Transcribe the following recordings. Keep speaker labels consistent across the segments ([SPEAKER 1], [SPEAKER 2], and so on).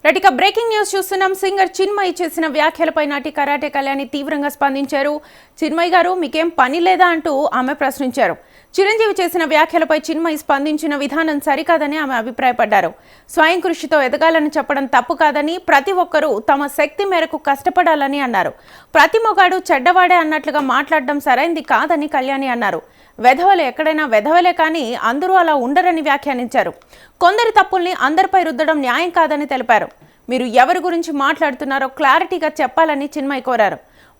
[SPEAKER 1] Right, ఇక breaking news చూస్తున్నాం. Singer Chinmayi చేసిన వ్యాఖ్యలపై నటి కరాటే కళ్యాణి తీవ్రంగా స్పందించారు. చిన్మయి గారు, మీకేం పని లేదా అంటూ ఆమె ప్రశ్నించారు. చిరంజీవి చేసిన వ్యాఖ్యలపై చిన్మయి స్పందించిన విధానం సరికాదని ఆమె అభిప్రాయపడ్డారు. స్వయం కృషితో ఎదగాలని చెప్పడం తప్పు కాదని, ప్రతి ఒక్కరూ తమ శక్తి మేరకు కష్టపడాలని అన్నారు. ప్రతి మొగాడు చెడ్డవాడే అన్నట్లుగా మాట్లాడడం సరైంది కాదని కళ్యాణి అన్నారు. వెధవలు ఎక్కడైనా వెధవలే కానీ అందరూ అలా ఉండరని వ్యాఖ్యానించారు. కొందరి తప్పుల్ని అందరిపై రుద్దడం న్యాయం కాదని తెలిపారు. మీరు ఎవరి గురించి మాట్లాడుతున్నారో క్లారిటీగా చెప్పాలని చిన్మయి కోరారు.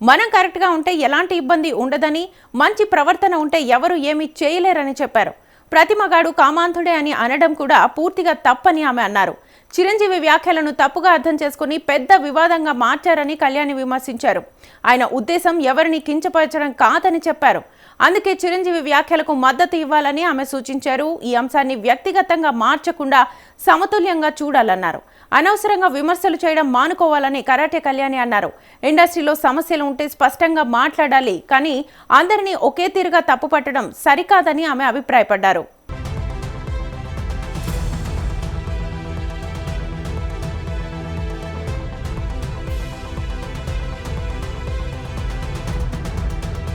[SPEAKER 1] మనం కరెక్ట్గా ఉంటే ఎలాంటి ఇబ్బంది ఉండదని, మంచి ప్రవర్తన ఉంటే ఎవరు ఏమీ చేయలేరని చెప్పారు. ప్రతి మగాడు కామాంధుడే అని అనడం కూడా పూర్తిగా తప్పని ఆమె అన్నారు. చిరంజీవి వ్యాఖ్యలను తప్పుగా అర్థం చేసుకుని పెద్ద వివాదంగా మార్చారని కళ్యాణి విమర్శించారు. ఆయన ఉద్దేశం ఎవరిని కించపరచడం కాదని చెప్పారు. అందుకే చిరంజీవి వ్యాఖ్యలకు మద్దతు ఇవ్వాలని ఆమె సూచించారు. ఈ అంశాన్ని వ్యక్తిగతంగా మార్చకుండా సమతుల్యంగా చూడాలన్నారు. అనవసరంగా విమర్శలు చేయడం మానుకోవాలని కరాటే కళ్యాణి అన్నారు. ఇండస్ట్రీలో సమస్యలు ఉంటే స్పష్టంగా మాట్లాడాలి, కానీ అందరినీ ఒకే తీరుగా తప్పుపట్టడం సరికాదని ఆమె అభిప్రాయపడ్డారు.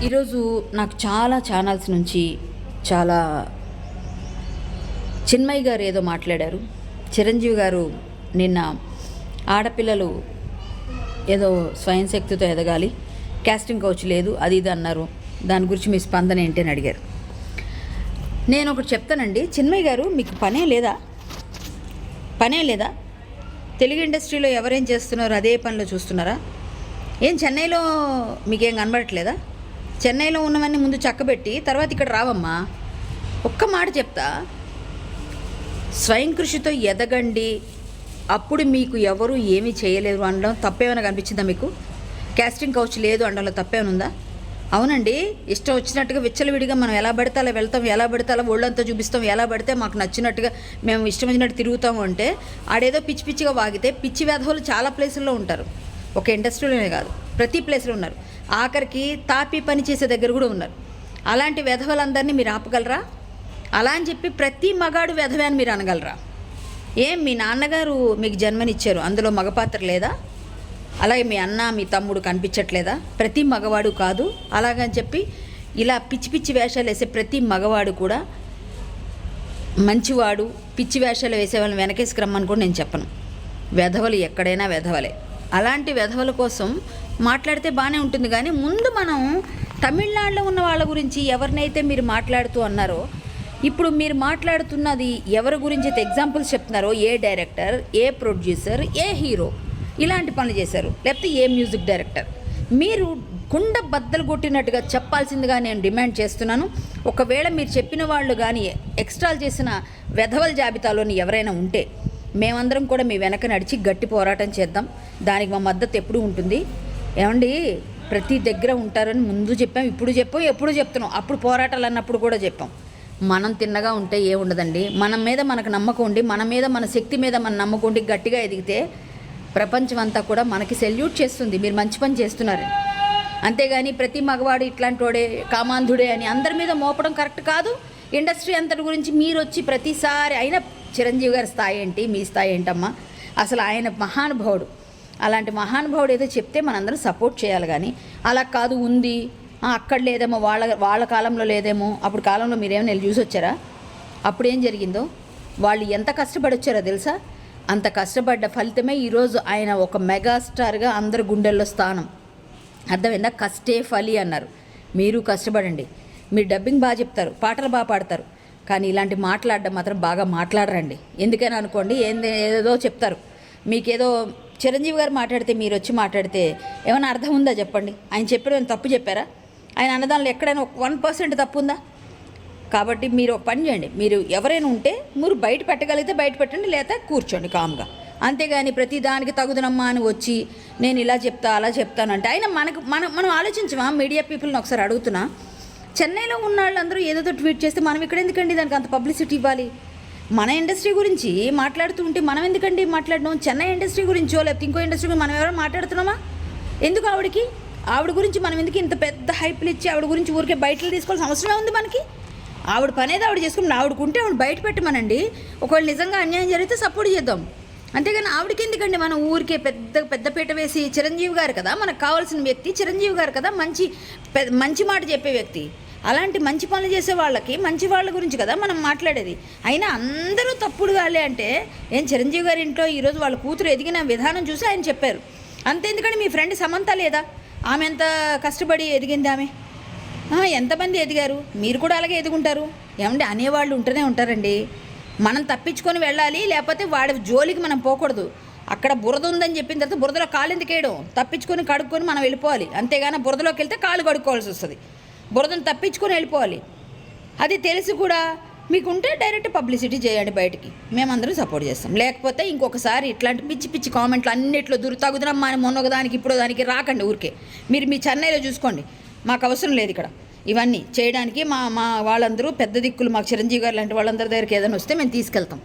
[SPEAKER 2] ఈరోజు నాకు చాలా ఛానల్స్ నుంచి చాలా చిన్మయి గారు ఏదో మాట్లాడారు. చిరంజీవి గారు నిన్న ఆడపిల్లలు ఏదో స్వయం శక్తితో ఎదగాలి, కాస్టింగ్ కౌచ్ లేదు, అది ఇది అన్నారు. దాని గురించి మీ స్పందన ఏంటి అని అడిగారు. నేను ఒకటి చెప్తానండి, చిన్మయి గారు మీకు పనే లేదా? తెలుగు ఇండస్ట్రీలో ఎవరేం చేస్తున్నారో అదే పనిలో చూస్తున్నారా? ఏం చెన్నైలో మీకేం కనబడట్లేదా? చెన్నైలో ఉన్నవన్నీ ముందు చక్కబెట్టి తర్వాత ఇక్కడ రావమ్మా. ఒక్క మాట చెప్తా, స్వయం కృషితో ఎదగండి, అప్పుడు మీకు ఎవరు ఏమీ చేయలేరు అనడం తప్పేమైనా కనిపించిందా మీకు? కాస్టింగ్ కౌచ్ లేదు అనడంలో తప్పేమైనా ఉందా? అవునండి, ఇష్టం వచ్చినట్టుగా విచ్చలవిడిగా మనం ఎలా పడితే అలా వెళ్తాం, ఎలా పడితే అలా ఒళ్ళంతా చూపిస్తాం, ఎలా పడితే మాకు నచ్చినట్టుగా మేము ఇష్టం వచ్చినట్టు తిరుగుతాము అంటే ఆడేదో పిచ్చి పిచ్చిగా వాగితే పిచ్చి వెధవలు చాలా ప్లేసుల్లో ఉంటారు. ఒక ఇండస్ట్రీలోనే కాదు, ప్రతి ప్లేస్లో ఉన్నారు. ఆఖరికి తాపి పని చేసే దగ్గర కూడా ఉన్నారు. అలాంటి వెధవలందరినీ మీరు ఆపగలరా? అలా అని చెప్పి ప్రతి మగాడు వెధవే అని మీరు అనగలరా? ఏం మీ నాన్నగారు మీకు జన్మనిచ్చారు, అందులో మగపాత్ర లేదా? అలాగే మీ అన్న మీ తమ్ముడు కనిపించట్లేదా? ప్రతి మగవాడు కాదు. అలాగని చెప్పి ఇలా పిచ్చి పిచ్చి వేషాలు వేసే ప్రతి మగవాడు కూడా మంచివాడు. పిచ్చి వేషాలు వేసే వాళ్ళని వెనకేసుకురమ్మని కూడా నేను చెప్పను. వెధవలు ఎక్కడైనా వెధవలే. అలాంటి వెధవల కోసం మాట్లాడితే బాగానే ఉంటుంది, కానీ ముందు మనం తమిళనాడులో ఉన్న వాళ్ళ గురించి ఎవరినైతే మీరు మాట్లాడుతూ అన్నారో, ఇప్పుడు మీరు మాట్లాడుతున్నది ఎవరి గురించి అయితే ఎగ్జాంపుల్స్ చెప్తున్నారో, ఏ డైరెక్టర్, ఏ ప్రొడ్యూసర్, ఏ హీరో ఇలాంటి పనులు చేశారు, లేకపోతే ఏ మ్యూజిక్ డైరెక్టర్, మీరు కుండ బద్దలు కొట్టినట్టుగా చెప్పాల్సిందిగా నేను డిమాండ్ చేస్తున్నాను. ఒకవేళ మీరు చెప్పిన వాళ్ళు కానీ ఎక్స్ట్రాలు చేసిన వెధవల జాబితాలోని ఎవరైనా ఉంటే మేమందరం కూడా మీ వెనక నడిచి గట్టి పోరాటం చేద్దాం. దానికి మా మద్దతు ఎప్పుడూ ఉంటుంది. ఏమండి, ప్రతి దగ్గర ఉంటారని ముందు చెప్పాం, ఇప్పుడు చెప్పాం, ఎప్పుడు చెప్తున్నాం. అప్పుడు పోరాటాలు అన్నప్పుడు కూడా చెప్పాం. మనం తిన్నగా ఉంటే ఏముండదండి. మన మీద మనకు నమ్మకం ఉండి, మన మీద మన శక్తి మీద మన నమ్మకం ఉండి గట్టిగా ఎదిగితే ప్రపంచం అంతా కూడా మనకి సెల్యూట్ చేస్తుంది. మీరు మంచి పని చేస్తున్నారని. అంతేగాని ప్రతి మగవాడు ఇట్లాంటోడే, కామాంధుడే అని అందరి మీద మోపడం కరెక్ట్ కాదు. ఇండస్ట్రీ అంతటి గురించి మీరు వచ్చి ప్రతిసారి అయినా చిరంజీవి గారి స్థాయి ఏంటి, మీ స్థాయి ఏంటమ్మా? అసలు ఆయన మహానుభావుడు. అలాంటి మహానుభావుడు ఏదో చెప్తే మనందరం సపోర్ట్ చేయాలి, కానీ అలా కాదు ఉంది అక్కడ లేదేమో, వాళ్ళ కాలంలో లేదేమో. అప్పుడు కాలంలో మీరేమైనా వెళ్ళి చూసి వచ్చారా? అప్పుడు ఏం జరిగిందో, వాళ్ళు ఎంత కష్టపడి వచ్చారో తెలుసా? అంత కష్టపడ్డ ఫలితమే ఈరోజు ఆయన ఒక మెగాస్టార్గా అందరి గుండెల్లో స్థానం. అర్థమైందా? కష్టే ఫలి అన్నారు. మీరు కష్టపడండి. మీరు డబ్బింగ్ బాగా చెప్తారు, పాటలు బాగా పాడతారు, కానీ ఇలాంటి మాట్లాడడం మాత్రం బాగా మాట్లాడరండి. ఎందుకని అనుకోండి, ఏదో చెప్తారు. మీకేదో చిరంజీవి గారు మాట్లాడితే మీరు వచ్చి మాట్లాడితే ఏమైనా అర్థం ఉందా చెప్పండి? ఆయన చెప్పడం తప్పు చెప్పారా? ఆయన అన్నదానిలో ఎక్కడైనా 1% తప్పు ఉందా? కాబట్టి మీరు ఒక పని చేయండి, మీరు ఎవరైనా ఉంటే మీరు బయట పెట్టగలిగితే బయట పెట్టండి, లేదా కూర్చోండి కామ్గా. అంతేగాని ప్రతి దానికి తగుదనమ్మా అని వచ్చి నేను ఇలా చెప్తా అలా చెప్తానంటే ఆయన మనం ఆలోచించమా? మీడియా పీపుల్ని ఒకసారి అడుగుతున్నా. చెన్నైలో ఉన్న వాళ్ళందరూ ఏదో ట్వీట్ చేస్తే మనం ఇక్కడ ఎందుకండి దానికి అంత పబ్లిసిటీ ఇవ్వాలి? మన ఇండస్ట్రీ గురించి మాట్లాడుతూ ఉంటే మనం ఎందుకండి మాట్లాడడం? చెన్నై ఇండస్ట్రీ గురించో లేకపోతే ఇంకో ఇండస్ట్రీ గురించి మనం ఎవరైనా మాట్లాడుతున్నామా? ఎందుకు ఆవిడ గురించి మనం ఎందుకు ఇంత పెద్ద హైప్లు ఇచ్చి ఆవిడ గురించి ఊరికే బయటలు తీసుకోవాల్సిన అవసరమే ఉంది మనకి? ఆవిడ పనేది ఆవిడ చేసుకుని ఆవిడకుంటే ఆవిడ బయట పెట్టమనండి. ఒకవేళ నిజంగా అన్యాయం జరిగితే సపోర్ట్ చేద్దాం. అంతేగాని ఆవిడకి ఎందుకండి మనం ఊరికే పెద్దపీట వేసి చిరంజీవి గారు కదా మనకు కావాల్సిన వ్యక్తి, చిరంజీవి గారు కదా మంచి మాట చెప్పే వ్యక్తి. అలాంటి మంచి పనులు చేసే వాళ్ళకి మంచి వాళ్ళ గురించి కదా మనం మాట్లాడేది. అయినా అందరూ తప్పుడు వాళ్ళే అంటే ఏం చిరంజీవి గారి ఇంట్లో ఈరోజు వాళ్ళ కూతురు ఎదిగిన విధానం చూసి ఆయన చెప్పారు. అంతేందుకంటే మీ ఫ్రెండ్ సమంత లేదా, ఆమె ఎంత కష్టపడి ఎదిగింది ఆమె. ఎంతమంది ఎదిగారు, మీరు కూడా అలాగే ఎదుగుంటారు. ఏమంటే అనేవాళ్ళు ఉంటూనే ఉంటారండి. మనం తప్పించుకొని వెళ్ళాలి, లేకపోతే వాడి జోలికి మనం పోకూడదు. అక్కడ బురద ఉందని చెప్పిన తర్వాత బురదలో కాలు ఎందుకు వేయడం, తప్పించుకొని కడుక్కొని మనం వెళ్ళిపోవాలి. అంతేగాని బురదలోకి వెళ్తే కాలు కడుక్కోవాల్సి వస్తుంది. బురదను తప్పించుకొని వెళ్ళిపోవాలి. అది తెలిసి కూడా మీకుంటే డైరెక్ట్ పబ్లిసిటీ చేయండి బయటికి, మేమందరం సపోర్ట్ చేస్తాం. లేకపోతే ఇంకొకసారి ఇట్లాంటి పిచ్చి పిచ్చి కామెంట్లు అన్నిట్లో తగుదనమ్మా అని మొన్న ఒకదానికి ఇప్పుడు దానికి రాకండి. ఊరికే మీరు మీ చెన్నైలో చూసుకోండి, మాకు అవసరం లేదు ఇక్కడ ఇవన్నీ చేయడానికి. మా వాళ్ళందరూ పెద్ద దిక్కులు, మాకు చిరంజీవి గారు లాంటి వాళ్ళందరి దగ్గరికి ఏదైనా వస్తే మేము తీసుకెళ్తాం.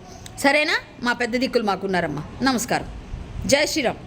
[SPEAKER 2] సరేనా? మా పెద్ద దిక్కులు మాకున్నారమ్మా. నమస్కారం. జై శ్రీరామ్.